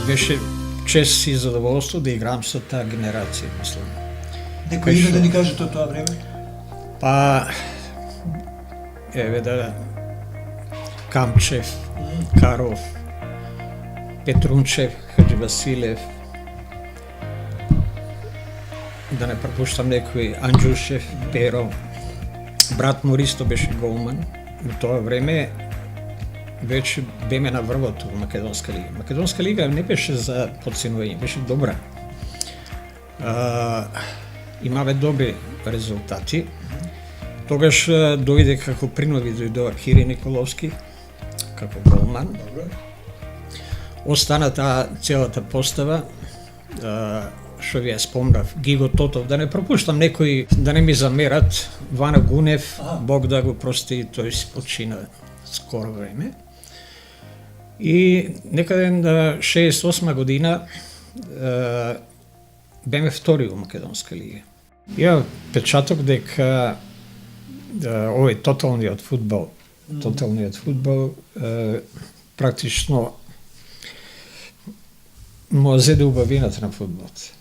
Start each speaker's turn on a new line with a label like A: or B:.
A: беше чест и задоволство да играм со таа генерација, мислам.
B: Некој име да ни кажете од тоа време?
A: Па, еве да, Камчев, Каров, Петрунчев, Хаджи Василев, да не пропуштам некој, Анџушев, Перо, брат Мористо беше голман. У тоа време веќе беме на врвот во Македонска лига. Македонска лига не беше за подценување, беше добра. Имаве добри резултати. Тогаш дојде како принови дојдоа Кири Николовски како голман. Остана таа целата постава, што ви ја спомнав, Гиго Тотов, да не пропуштам некои, да не ми замерат, Вано Гунев, Бог да го прости, тој си почина скоро време. И некаде на 68 година беме втори во Македонска лига. Ја печаток дека овој тоталниот фудбал практично му зеде убавината на фудбалот.